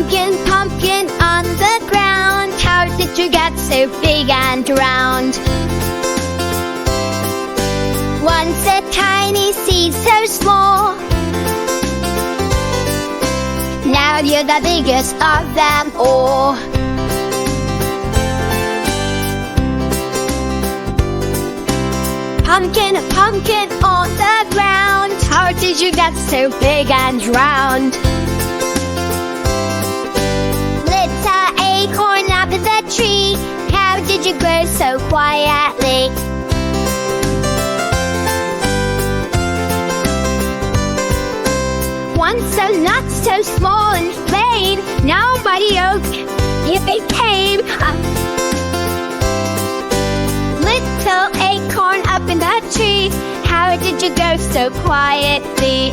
Pumpkin, pumpkin on the ground, how did you get so big and round? Once a tiny seed so small, now you're the biggest of them all. Pumpkin, pumpkin on the ground, how did you get so big and round? Little acorn up in the tree, how did you grow so quietly? Once a nut so small and plain, now by the oak you became a little acorn up in the tree. How did you go so quietly?